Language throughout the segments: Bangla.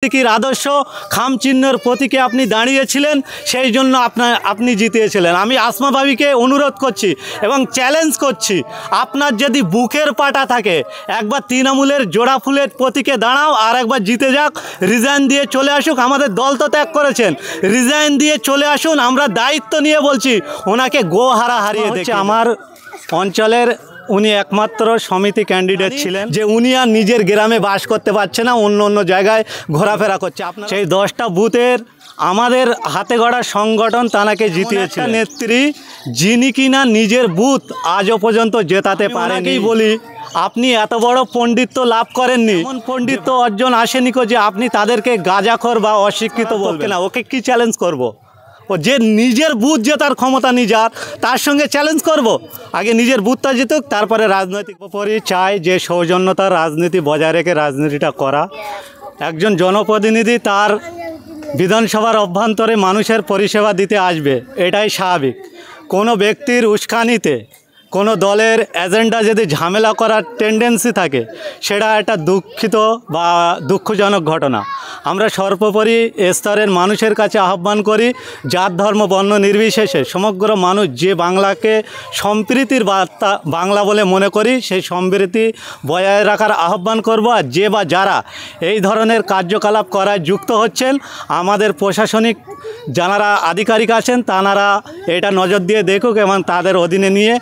সিদ্দিকীর আদর্শ খামচিহ্নের প্রতীকে আপনি দাঁড়িয়েছিলেন, সেই জন্য আপনি জিতিয়েছিলেন। আমি আসমা ভাবিকে অনুরোধ করছি এবং চ্যালেঞ্জ করছি, আপনার যদি বুকের পাটা থাকে একবার তৃণমূলের জোড়া ফুলের প্রতীকে দাঁড়াও, আর একবার জিতে যাক, রিজাইন দিয়ে চলে আসুক। আমাদের দল তো ত্যাগ করেছেন, রিজাইন দিয়ে চলে আসুন। আমরা দায়িত্ব নিয়ে বলছি, ওনাকে গোহারা হারিয়ে দেখি। আমার অঞ্চলের উনি একমাত্র সমিতি ক্যান্ডিডেট ছিলেন যে উনি আর নিজের গ্রামে বাস করতে পারছে না, অন্য অন্য জায়গায় ঘোরাফেরা করছে। আপনার সেই 10টা বুথের আমাদের হাতে গড়া সংগঠন তানাকে জিতিয়েছে নেত্রী, যিনি কিনা নিজের বুথ আজও পর্যন্ত জেতাতে পারেনি। বলি, আপনি এত বড় পণ্ডিত্য লাভ করেননি, এমন পণ্ডিত্য অর্জন আসেনি যে আপনি তাদেরকে গাঁজাখোর বা অশিক্ষিত বলবেন না। ওকে কি চ্যালেঞ্জ করব? ও যে নিজের বুথ জেতার ক্ষমতা নিজার, তার সঙ্গে চ্যালেঞ্জ করব। আগে নিজের বুথটা জিতুক, তারপরে রাজনৈতিক পরই চাই যে সৌজন্যতার রাজনীতি বজায় রেখে রাজনীতিটা করা। একজন জনপ্রতিনিধি তার বিধানসভার অভ্যন্তরে মানুষের পরিষেবা দিতে আসবে, এটাই স্বাভাবিক। কোনো ব্যক্তির উস্কানিতে কোনো দলের এজেন্ডা যদি ঝামেলা করার টেন্ডেন্সি থাকে, সেটা একটা দুঃখিত বা দুঃখজনক ঘটনা। আমরা সর্বোপরি স্তরের মানুষের কাছে আহ্বান করি, জাত ধর্ম বর্ণ নির্বিশেষে সমগ্র মানুষ যে বাংলাকে সম্প্রীতির বার্তা বাংলা বলে মনে করি, সেই সম্প্রীতি বজায় রাখার আহ্বান করব। আর যে বা যারা এই ধরনের কার্যকলাপ করায় যুক্ত হচ্ছেন, আমাদের প্রশাসনিক যারা আধিকারিক আছেন তারা এটা নজর দিয়ে দেখুক এবং তাদের অধীনে নিয়ে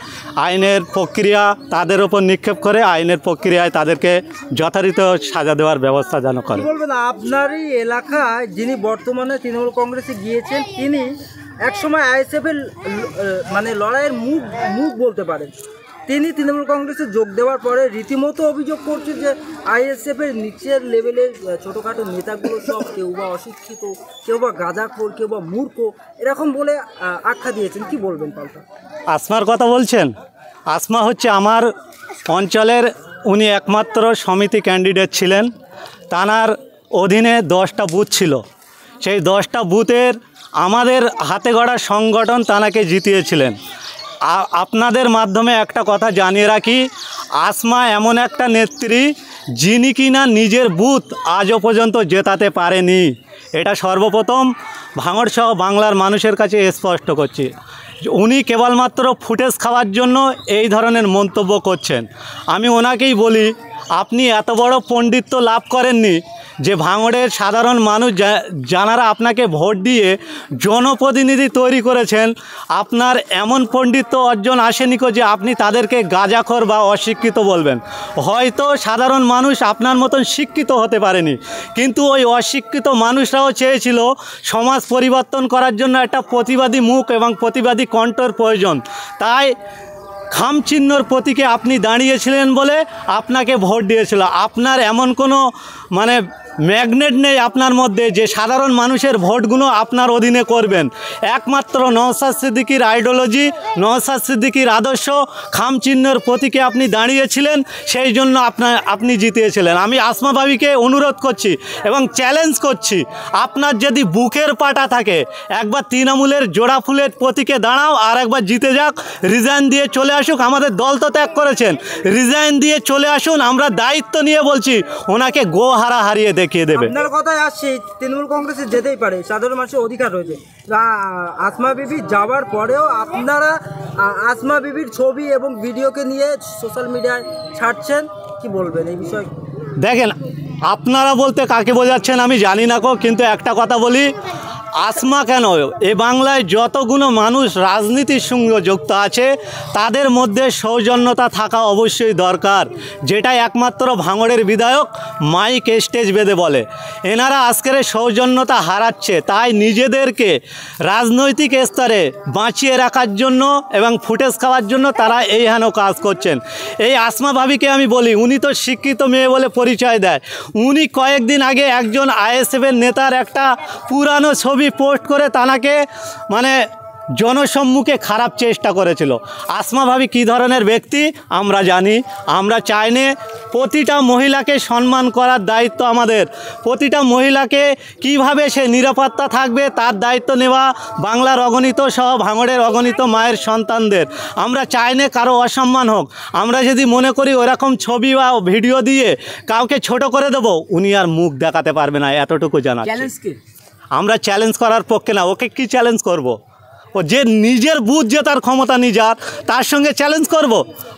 আইনের প্রক্রিয়া তাদের ওপর নিক্ষেপ করে আইনের প্রক্রিয়ায় তাদেরকে যথারীত সাজা দেওয়ার ব্যবস্থা যেন করে। বলবেন আপনারই এলাকায় যিনি বর্তমানে তৃণমূল কংগ্রেসে গিয়েছেন, তিনি একসময় আইএসএফের মানে লড়াইয়ের মুখ বলতে পারেন, তিনি তৃণমূল কংগ্রেসে যোগ দেওয়ার পরে রীতিমতো অভিযোগ করছে যে আইএসএফের নিচের লেভেলের ছোটোখাটো নেতাগুলো সব কেউ বা অশিক্ষিত, কেউ বা গাঁজাখোর, কেউ বা মূর্খ, এরকম বলে আখ্যা দিয়েছেন। কি বলবেন পাল্টা? আসমার কথা বলছেন? আসমা হচ্ছে আমার অঞ্চলের উনি একমাত্র সমিতি ক্যান্ডিডেট ছিলেন। তানার অধীনে 10টা বুথ ছিল। সেই 10টা বুথের আমাদের হাতে গড়া সংগঠন তানাকে জিতিয়েছিলেন। আপনাদের মাধ্যমে একটা কথা জানিয়ে রাখি, আসমা এমন একটা নেত্রী যিনি কিনা নিজের বুথ আজও পর্যন্ত জেতাতে পারেনি। এটা সর্বপ্রথম ভাঙড়সহ বাংলার মানুষের কাছে স্পষ্ট করছি। উনি কেবলমাত্র ফুটেজ খাওয়ার জন্য এই ধরনের মন্তব্য করছেন। আমি ওনাকেই বলি, আপনি এত বড় পণ্ডিত্য লাভ করেননি যে ভাঙড়ের সাধারণ মানুষ যারা আপনাকে ভোট দিয়ে জনপ্রতিনিধি তৈরি করেছেন, আপনার এমন পণ্ডিত্য অর্জন আসেনি যে আপনি তাদেরকে গাঁজাখোর বা অশিক্ষিত বলবেন। হয়তো সাধারণ মানুষ আপনার মতন শিক্ষিত হতে পারেনি, কিন্তু ওই অশিক্ষিত মানুষরাও চেয়েছিল সমাজ পরিবর্তন করার জন্য একটা প্রতিবাদী মুখ এবং প্রতিবাদী কণ্ঠর প্রয়োজন। তাই খামচিহ্নর প্রতীকে আপনি দাঁড়িয়েছিলেন বলে আপনাকে ভোট দিয়েছিল। আপনার এমন কোনো ম্যাগনেট নেই আপনার মধ্যে যে সাধারণ মানুষের ভোটগুলো আপনার অধীনে করবেন। একমাত্র নওশাদ সিদ্দিকীর আইডিওলজি, নওশাদ সিদ্দিকীর আদর্শ খামচিহ্নের প্রতীকে আপনি দাঁড়িয়েছিলেন, সেই জন্য আপনি জিতিয়েছিলেন। আমি আসমা ভাবিকে অনুরোধ করছি এবং চ্যালেঞ্জ করছি, আপনার যদি বুকের পাটা থাকে একবার তৃণমূলের জোড়া ফুলের প্রতীকে দাঁড়াও, আর একবার জিতে যাক, রিজাইন দিয়ে চলে আসুক। আমাদের দল তো ত্যাগ করেছেন, রিজাইন দিয়ে চলে আসুন। আমরা দায়িত্ব নিয়ে বলছি, ওনাকে গোহারা হারিয়ে দেখিয়ে দেবে। আপনার কথায় আসছে, তৃণমূল কংগ্রেসে যেতেই পারে, সাধারণ মানুষের অধিকার রয়েছে। আসমা বিবি যাওয়ার পরেও আপনারা আসমা বিবির ছবি এবং ভিডিওকে নিয়ে সোশ্যাল মিডিয়ায় ছাড়ছেন, কি বলবেন এই বিষয়ে? দেখেন, আপনারা বলতে কাকে বোঝাচ্ছেন আমি জানি না, কিন্তু একটা কথা বলি, আসমা কেন, এ বাংলায় যতগুলো মানুষ রাজনীতির সঙ্গে যুক্ত আছে তাদের মধ্যে সৌজন্যতা থাকা অবশ্যই দরকার, যেটা একমাত্র ভাঙড়ের বিধায়ক মাইক স্টেজ বেঁধে বলে। এনারা আজকের সৌজন্যতা হারাচ্ছে, তাই নিজেদেরকে রাজনৈতিক স্তরে বাঁচিয়ে রাখার জন্য এবং ফুটেজ খাওয়ার জন্য তারা এই হেন কাজ করছেন। এই আসমা ভাবিকে আমি বলি, উনি তো শিক্ষিত মেয়ে বলে পরিচয় দেয়। উনি কয়েকদিন আগে একজন আইএসএফের নেতার একটা পুরানো ছবি পোস্ট করে তানাকে জনসম্মুখে খারাপ চেষ্টা করেছিল। আসমা ভাবি কী ধরনের ব্যক্তি আমরা জানি। আমরা চাই না, প্রতিটা মহিলাকে সম্মান করার দায়িত্ব আমাদের। প্রতিটা মহিলাকে কিভাবে সে নিরাপত্তা থাকবে তার দায়িত্ব নেওয়া বাংলার অগণিত সহ ভাঙড়ের অগণিত মায়ের সন্তানদের। আমরা চাই না কারো অসম্মান হোক। আমরা যদি মনে করি ওরকম ছবি বা ভিডিও দিয়ে কাউকে ছোট করে দেবো, উনি আর মুখ দেখাতে পারবে না, এতটুকু জানা। আমরা চ্যালেঞ্জ করার পক্ষে না। ওকে কি চ্যালেঞ্জ করব? ও যে নিজের বুথ জেতার ক্ষমতা নিজের, তার সঙ্গে চ্যালেঞ্জ করব।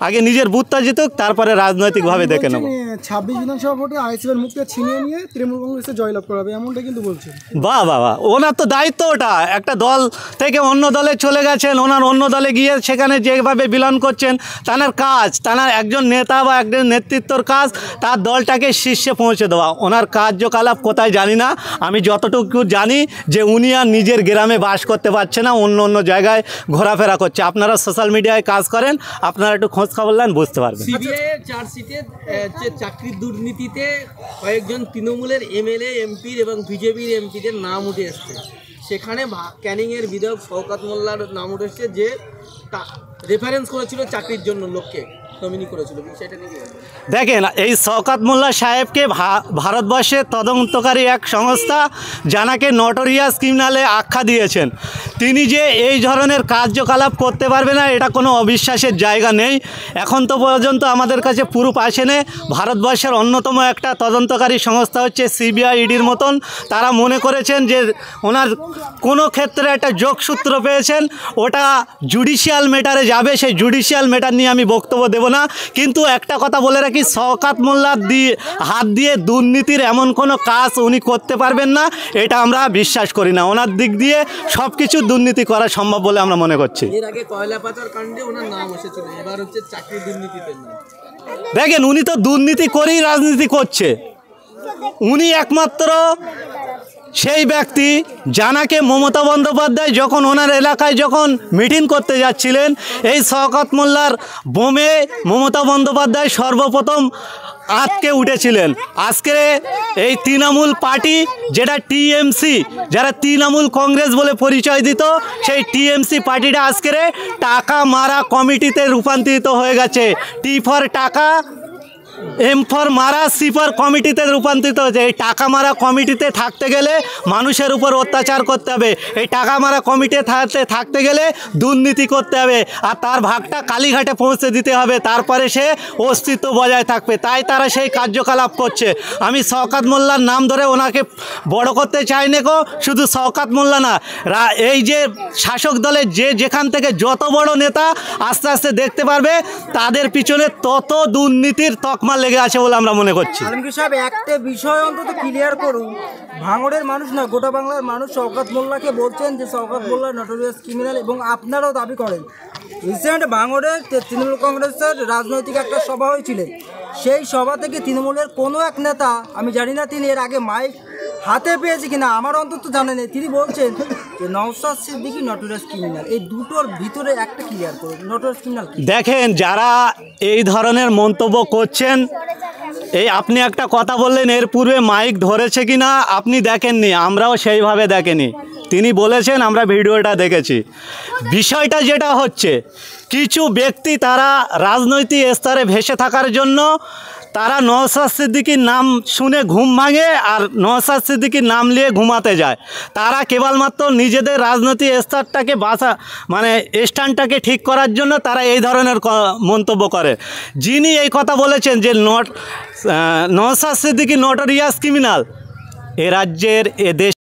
আগে নিজের বুথটা জিতুক, তারপরে রাজনৈতিকভাবে দেখে নেব। 26 বিধানসভা ভোটে আইএসএফ এর মুখকে ছিনিয়ে নিয়ে তৃণমূল কংগ্রেসে জয়লাভ করাবে, এমনটা কিন্তু বলছেন। বাহ বাহ বাহ, ওনার তো দায়িত্ব ওটা। একটা দল থেকে অন্য দলে চলে গেছেন, ওনার অন্য দলে গিয়ে সেখানে যেভাবে বিলন করছেন, তার কাজ, তার একজন নেতা বা একজন নেতৃত্বর কাজ তার দলটাকে শীর্ষে পৌঁছে দেওয়া। ওনার কার্যকলাপ কোথায় জানি না, আমি যতটুকু জানি যে উনি আর নিজের গ্রামে বাস করতে পারছে না, অন্য অন্য জায়গায় ঘোরাফেরা করছে। আপনারা সোশ্যাল মিডিয়ায় কাজ করেন, আপনারা একটু খোঁজ খবর নেন, বুঝতে পারবেন। সিবিআইয়ের চার্জশিটে যে চাকরির দুর্নীতিতে কয়েকজন তৃণমূলের এমএলএ, এমপির এবং বিজেপির এমপিদের নাম উঠে এসছে। সেখানে ক্যানিংয়ের বিধায়ক শওকত মোল্লার নাম উঠে এসছে, যে রেফারেন্স করেছিল চাকরির জন্য লোককে নমিনি করেছিল। সেটা নিয়ে দেখেন, এই শওকত মোল্লা সাহেবকে ভারতবর্ষের তদন্তকারী এক সংস্থা জানাকে নটোরিয়াস ক্রিমিনালে আখ্যা দিয়েছেন। তিনি যে এই ধরনের কার্যকলাপ করতে পারবে না, এটা কোনো অবিশ্বাসের জায়গা নেই। এখন তো পর্যন্ত আমাদের কাছে প্রুফ আসেনি। ভারতবর্ষের অন্যতম একটা তদন্তকারী সংস্থা হচ্ছে সিবিআই, ইডির মতন। তারা মনে করেছেন যে ওনার কোনো ক্ষেত্রে একটা যোগসূত্র পেয়েছেন, ওটা জুডিশিয়াল ম্যাটারে যাবে। সেই জুডিশিয়াল ম্যাটার নিয়ে আমি বক্তব্য দেব না। কিন্তু একটা কথা বলে রাখি, শওকত মোল্লার হাত দিয়ে দুর্নীতির এমন কোনো কাজ উনি করতে পারবেন না, এটা আমরা বিশ্বাস করি না। ওনার দিক দিয়ে সব কিছু দুর্নীতি করা সম্ভব বলে আমরা মনে করছি। এর আগে কয়লা পাচার কাণ্ডে ওনার নাম এসেছিল, এবার হচ্ছে চাকরি দুর্নীতিতে নাম। দেখেন, উনি তো দুর্নীতি করেই রাজনীতি করছে। উনি একমাত্র সেই ব্যক্তি জানাকে মমতা বন্দ্যোপাধ্যায় যখন ওনার এলাকায় যখন মিটিং করতে যাচ্ছিলেন, এই শওকত মোল্লার বোমে মমতা বন্দ্যোপাধ্যায় সর্বপ্রথম আটকে উঠেছিলেন। আজকে এই তৃণমূল পার্টি, যেটা টিএমসি, যারা তৃণমূল কংগ্রেস বলে পরিচয় দিত, সেই টিএমসি পার্টিটা আজকে টাকা মারা কমিটিতে রূপান্তরিত হয়ে গেছে। টি ফর টাকা, এম ফর মারা, সি ফর কমিটিতে রূপান্তরিত হয়েছে। এই টাকা মারা কমিটিতে থাকতে গেলে মানুষের উপর অত্যাচার করতে হবে। এই টাকা মারা কমিটিতে থাকতে গেলে দুর্নীতি করতে হবে, আর তার ভাগটা কালীঘাটে পৌঁছে দিতে হবে, তারপরে সে অস্তিত্ব বজায় থাকবে। তাই তারা সেই কার্যকলাপ করছে। আমি শওকত মোল্লার নাম ধরে ওনাকে বড় করতে চাই না গো। শুধু শওকত মোল্লা না, এই যে শাসক দলের যেখান থেকে যত বড় নেতা আস্তে আস্তে দেখতে পারবে, তাদের পিছনে তত দুর্নীতির তকমা লেগে আছে বলে আমরা মনে করছি। আলমগীর সাহেব, একটা বিষয় অন্তত ক্লিয়ার করুন। ভাঙড়ের মানুষ না, গোটা বাংলার মানুষ শওকত মোল্লাকে বলছেন যে শওকত মোল্লা নটোরিয়াস ক্রিমিনাল, এবং আপনারাও দাবি করেন। রিসেন্ট ভাঙড়ের তৃণমূল কংগ্রেসের রাজনৈতিক একটা সভা হয়েছিল, সেই সভা থেকে তৃণমূলের কোনো এক নেতা, আমি জানি না তিনি এর আগে মাইক হাতে পেয়েছে কিনা, আমার অন্তত জানা নেই, তিনি বলছেন যে নওশাদ সিদ্দিকী নটোরিয়াস ক্রিমিনাল। এই দুটোর ভিতরে একটা ক্লিয়ার করুন, নটোরিয়াস ক্রিমিনাল। দেখেন, যারা এই ধরনের মন্তব্য করছেন, এই আপনি একটা কথা বললেন, এর পূর্বে মাইক ধরেছে কিনা আপনি দেখেননি, আমরাও সেইভাবে দেখেনি। তিনি বলেছেন, আমরা ভিডিওটা দেখেছি। বিষয়টা যেটা হচ্ছে, কিছু ব্যক্তি তারা রাজনৈতিক স্তরে ভেসে থাকার জন্য তারা নওশাদ সিদ্দিকীর নাম শুনে ঘুম ভাঙে, আর নওশাদ সিদ্দিকীর নাম নিয়ে ঘুমাতে যায়। তারা কেবলমাত্র নিজেদের রাজনৈতিক স্তরটাকে স্ট্যান্ডটাকে ঠিক করার জন্য তারা এই ধরনের মন্তব্য করে। যিনি এই কথা বলেছেন যে নওশাদ সিদ্দিকী নটোরিয়াস ক্রিমিনাল, এ রাজ্যের, এ দেশ